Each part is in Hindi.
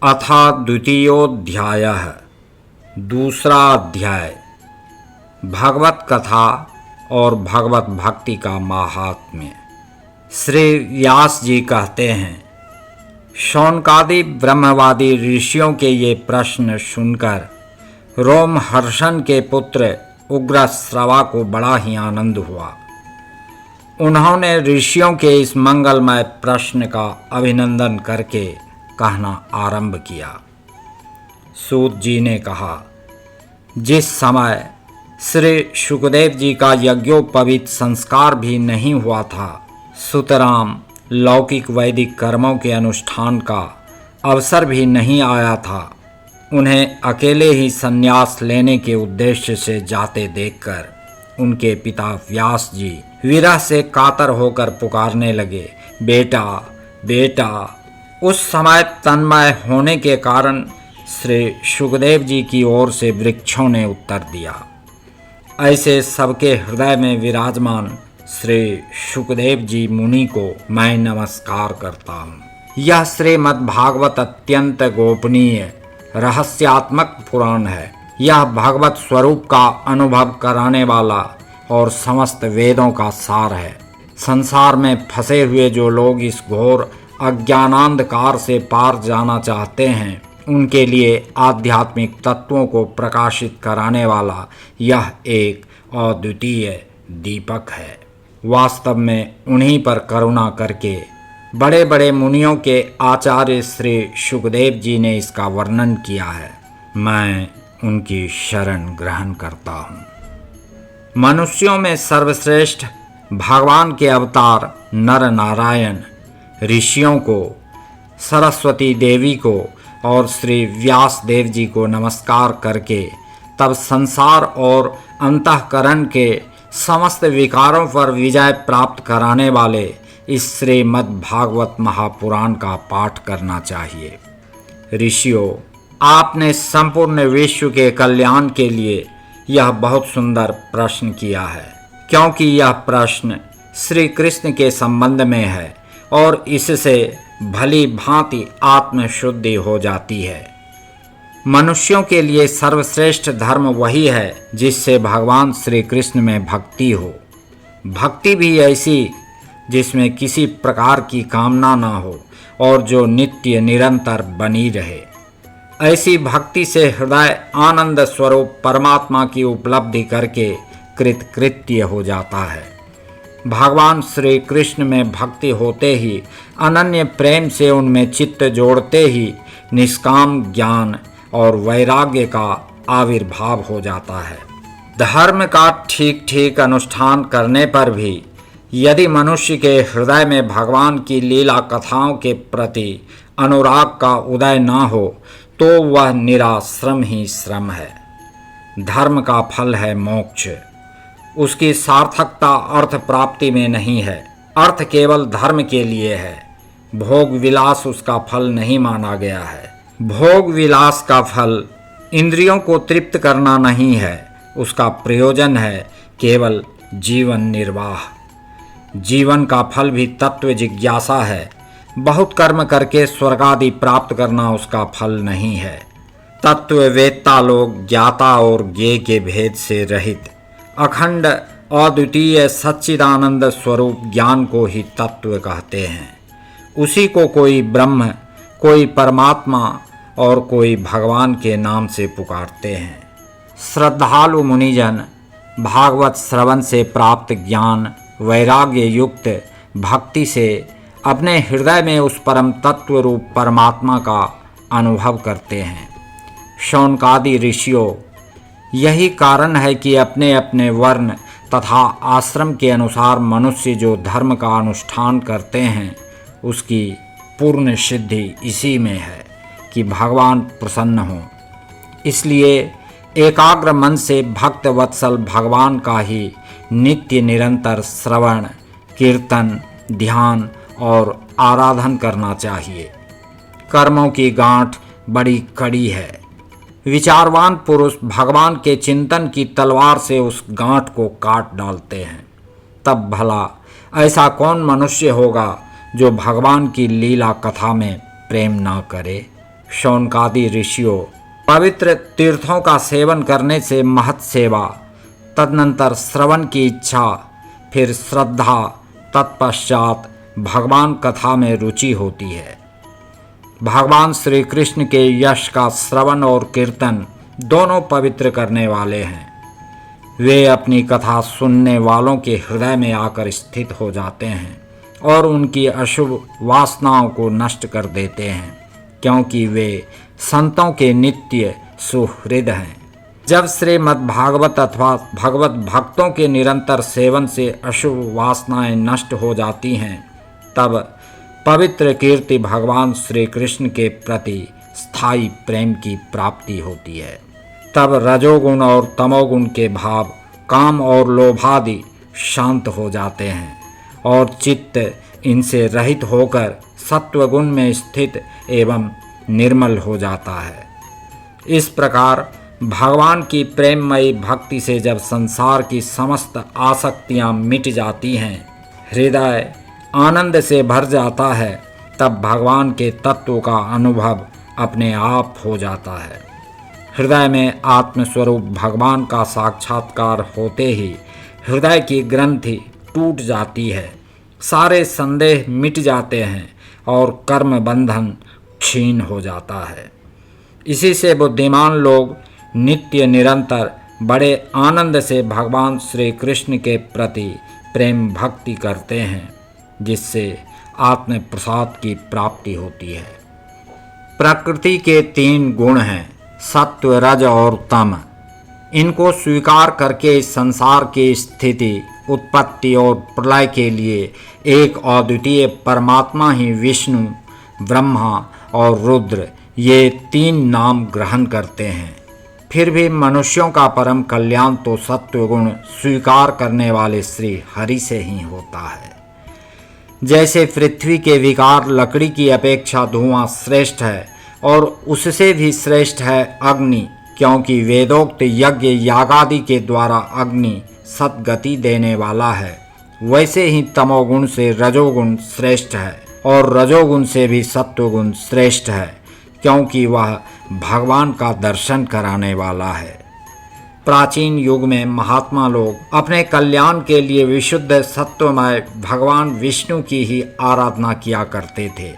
अथ द्वितीयोऽध्यायः। दूसरा अध्याय भगवत कथा और भगवत भक्ति का माहात्म्य। श्री व्यास जी कहते हैं, शौनकादि ब्रह्मवादी ऋषियों के ये प्रश्न सुनकर रोमहर्षण के पुत्र उग्रश्रवा को बड़ा ही आनंद हुआ। उन्होंने ऋषियों के इस मंगलमय प्रश्न का अभिनंदन करके कहना आरंभ किया। सूत जी ने कहा, जिस समय श्री सुखदेव जी का यज्ञोपवीत संस्कार भी नहीं हुआ था, सुतराम लौकिक वैदिक कर्मों के अनुष्ठान का अवसर भी नहीं आया था, उन्हें अकेले ही संन्यास लेने के उद्देश्य से जाते देखकर उनके पिता व्यास जी विरह से कातर होकर पुकारने लगे, बेटा बेटा। उस समय तन्मय होने के कारण श्री सुखदेव जी की ओर से वृक्षों ने उत्तर दिया। ऐसे सबके हृदय में विराजमान श्री सुखदेव जी मुनि को मैं नमस्कार करता हूँ। यह श्रीमद्भागवत अत्यंत गोपनीय रहस्यात्मक पुराण है। यह भगवत स्वरूप का अनुभव कराने वाला और समस्त वेदों का सार है। संसार में फंसे हुए जो लोग इस घोर अज्ञानांधकार से पार जाना चाहते हैं, उनके लिए आध्यात्मिक तत्वों को प्रकाशित कराने वाला यह एक अद्वितीय दीपक है। वास्तव में उन्हीं पर करुणा करके बड़े बड़े मुनियों के आचार्य श्री सुखदेव जी ने इसका वर्णन किया है। मैं उनकी शरण ग्रहण करता हूँ। मनुष्यों में सर्वश्रेष्ठ भगवान के अवतार नर नारायण ऋषियों को, सरस्वती देवी को और श्री व्यास देव जी को नमस्कार करके तब संसार और अंतःकरण के समस्त विकारों पर विजय प्राप्त कराने वाले इस श्रीमद्भागवत महापुराण का पाठ करना चाहिए। ऋषियों, आपने संपूर्ण विश्व के कल्याण के लिए यह बहुत सुंदर प्रश्न किया है, क्योंकि यह प्रश्न श्री कृष्ण के संबंध में है और इससे भली भांति आत्मशुद्धि हो जाती है। मनुष्यों के लिए सर्वश्रेष्ठ धर्म वही है जिससे भगवान श्री कृष्ण में भक्ति हो। भक्ति भी ऐसी जिसमें किसी प्रकार की कामना ना हो और जो नित्य निरंतर बनी रहे। ऐसी भक्ति से हृदय आनंद स्वरूप परमात्मा की उपलब्धि करके कृतकृत्य हो जाता है। भगवान श्री कृष्ण में भक्ति होते ही, अनन्य प्रेम से उनमें चित्त जोड़ते ही निष्काम ज्ञान और वैराग्य का आविर्भाव हो जाता है। धर्म का ठीक ठीक अनुष्ठान करने पर भी यदि मनुष्य के हृदय में भगवान की लीला कथाओं के प्रति अनुराग का उदय ना हो, तो वह निराश्रम ही श्रम है। धर्म का फल है मोक्ष। उसकी सार्थकता अर्थ प्राप्ति में नहीं है। अर्थ केवल धर्म के लिए है। भोग विलास उसका फल नहीं माना गया है। भोग विलास का फल इंद्रियों को तृप्त करना नहीं है। उसका प्रयोजन है केवल जीवन निर्वाह। जीवन का फल भी तत्व जिज्ञासा है। बहुत कर्म करके स्वर्ग आदि प्राप्त करना उसका फल नहीं है। तत्ववेत्ता लोग ज्ञाता और ज्ञेय के भेद से रहित अखंड अद्वितीय सच्चिदानंद स्वरूप ज्ञान को ही तत्व कहते हैं। उसी को कोई ब्रह्म, कोई परमात्मा और कोई भगवान के नाम से पुकारते हैं। श्रद्धालु मुनिजन भागवत श्रवण से प्राप्त ज्ञान वैराग्य युक्त भक्ति से अपने हृदय में उस परम तत्व रूप परमात्मा का अनुभव करते हैं। शौनकादि ऋषियों, यही कारण है कि अपने अपने वर्ण तथा आश्रम के अनुसार मनुष्य जो धर्म का अनुष्ठान करते हैं, उसकी पूर्ण सिद्धि इसी में है कि भगवान प्रसन्न हों। इसलिए एकाग्र मन से भक्त वत्सल भगवान का ही नित्य निरंतर श्रवण, कीर्तन, ध्यान और आराधन करना चाहिए। कर्मों की गांठ बड़ी कड़ी है। विचारवान पुरुष भगवान के चिंतन की तलवार से उस गांठ को काट डालते हैं। तब भला ऐसा कौन मनुष्य होगा जो भगवान की लीला कथा में प्रेम ना करे। शौनकादि ऋषियों, पवित्र तीर्थों का सेवन करने से महत सेवा, तदनंतर श्रवण की इच्छा, फिर श्रद्धा, तत्पश्चात भगवान कथा में रुचि होती है। भगवान श्री कृष्ण के यश का श्रवण और कीर्तन दोनों पवित्र करने वाले हैं। वे अपनी कथा सुनने वालों के हृदय में आकर स्थित हो जाते हैं और उनकी अशुभ वासनाओं को नष्ट कर देते हैं, क्योंकि वे संतों के नित्य सुहृद हैं। जब श्रीमद् भागवत अथवा भगवत भक्तों के निरंतर सेवन से अशुभ वासनाएं नष्ट हो जाती हैं, तब पवित्र कीर्ति भगवान श्री कृष्ण के प्रति स्थायी प्रेम की प्राप्ति होती है। तब रजोगुण और तमोगुण के भाव, काम और लोभादि शांत हो जाते हैं और चित्त इनसे रहित होकर सत्वगुण में स्थित एवं निर्मल हो जाता है। इस प्रकार भगवान की प्रेममयी भक्ति से जब संसार की समस्त आसक्तियां मिट जाती हैं, हृदय आनंद से भर जाता है, तब भगवान के तत्व का अनुभव अपने आप हो जाता है। हृदय में आत्मस्वरूप भगवान का साक्षात्कार होते ही हृदय की ग्रंथि टूट जाती है, सारे संदेह मिट जाते हैं और कर्म बंधन क्षीण हो जाता है। इसी से बुद्धिमान लोग नित्य निरंतर बड़े आनंद से भगवान श्री कृष्ण के प्रति प्रेम भक्ति करते हैं, जिससे आत्म प्रसाद की प्राप्ति होती है। प्रकृति के 3 गुण हैं, सत्व, रज और तम। इनको स्वीकार करके इस संसार की स्थिति, उत्पत्ति और प्रलय के लिए एक अद्वितीय परमात्मा ही विष्णु, ब्रह्मा और रुद्र, ये 3 नाम ग्रहण करते हैं। फिर भी मनुष्यों का परम कल्याण तो सत्वगुण स्वीकार करने वाले श्री हरि से ही होता है। जैसे पृथ्वी के विकार लकड़ी की अपेक्षा धुआं श्रेष्ठ है और उससे भी श्रेष्ठ है अग्नि, क्योंकि वेदोक्त यज्ञ यागादि के द्वारा अग्नि सद्गति देने वाला है, वैसे ही तमोगुण से रजोगुण श्रेष्ठ है और रजोगुण से भी सत्वगुण श्रेष्ठ है, क्योंकि वह भगवान का दर्शन कराने वाला है। प्राचीन युग में महात्मा लोग अपने कल्याण के लिए विशुद्ध सत्वमय भगवान विष्णु की ही आराधना किया करते थे।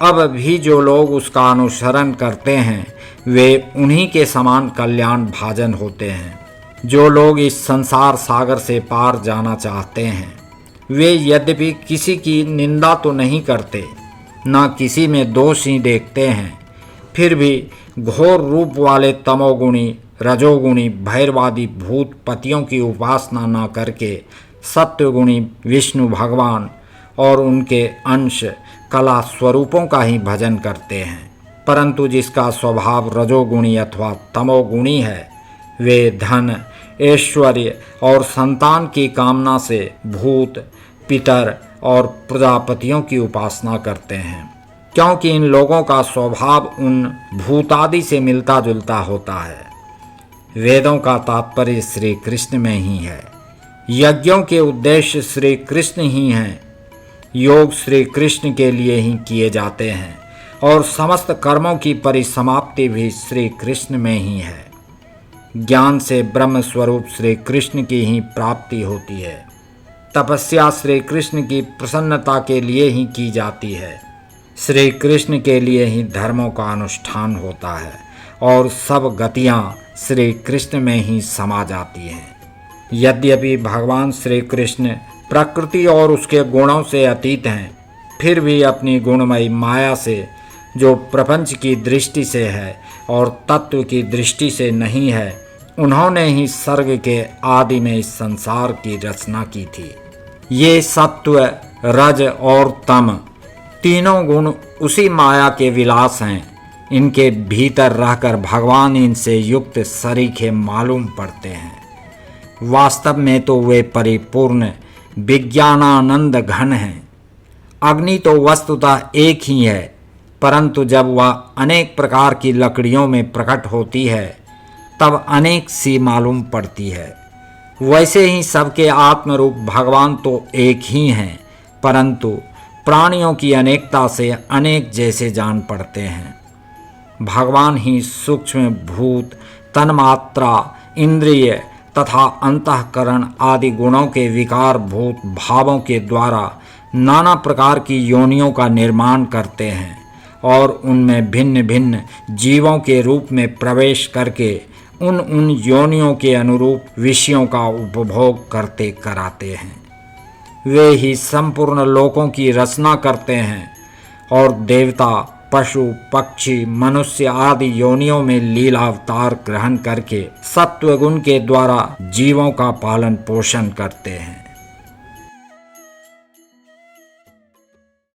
अब भी जो लोग उसका अनुसरण करते हैं, वे उन्हीं के समान कल्याण भाजन होते हैं। जो लोग इस संसार सागर से पार जाना चाहते हैं, वे यद्यपि किसी की निंदा तो नहीं करते, न किसी में दोष ही देखते हैं, फिर भी घोर रूप वाले तमोगुणी, रजोगुणी, भैरवादी भूत पतियों की उपासना न करके सत्वगुणी विष्णु भगवान और उनके अंश कला स्वरूपों का ही भजन करते हैं। परंतु जिसका स्वभाव रजोगुणी अथवा तमोगुणी है, वे धन, ऐश्वर्य और संतान की कामना से भूत, पितर और प्रजापतियों की उपासना करते हैं, क्योंकि इन लोगों का स्वभाव उन भूतादि से मिलता जुलता होता है। वेदों का तात्पर्य श्री कृष्ण में ही है, यज्ञों के उद्देश्य श्री कृष्ण ही हैं, योग श्री कृष्ण के लिए ही किए जाते हैं और समस्त कर्मों की परिसमाप्ति भी श्री कृष्ण में ही है। ज्ञान से ब्रह्म स्वरूप श्री कृष्ण की ही प्राप्ति होती है। तपस्या श्री कृष्ण की प्रसन्नता के लिए ही की जाती है। श्री कृष्ण के लिए ही धर्मों का अनुष्ठान होता है और सब गतियाँ श्री कृष्ण में ही समा जाती हैं। यद्यपि भगवान श्री कृष्ण प्रकृति और उसके गुणों से अतीत हैं, फिर भी अपनी गुणमयी माया से, जो प्रपंच की दृष्टि से है और तत्व की दृष्टि से नहीं है, उन्होंने ही सर्ग के आदि में इस संसार की रचना की थी। ये सत्व, रज और तम तीनों गुण उसी माया के विलास हैं। इनके भीतर रहकर भगवान इनसे युक्त सरीखे मालूम पड़ते हैं। वास्तव में तो वे परिपूर्ण विज्ञानानंद घन हैं। अग्नि तो वस्तुतः एक ही है, परंतु जब वह अनेक प्रकार की लकड़ियों में प्रकट होती है, तब अनेक सी मालूम पड़ती है। वैसे ही सबके आत्मरूप भगवान तो एक ही हैं, परंतु प्राणियों की अनेकता से अनेक जैसे जान पड़ते हैं। भगवान ही सूक्ष्म भूत, तन्मात्रा, इंद्रिय तथा अंतःकरण आदि गुणों के विकार भूत भावों के द्वारा नाना प्रकार की योनियों का निर्माण करते हैं और उनमें भिन्न भिन्न जीवों के रूप में प्रवेश करके उन योनियों के अनुरूप विषयों का उपभोग करते कराते हैं। वे ही संपूर्ण लोकों की रचना करते हैं और देवता, पशु, पक्षी, मनुष्य आदि योनियों में लीला अवतार ग्रहण करके सत्वगुण के द्वारा जीवों का पालन पोषण करते हैं।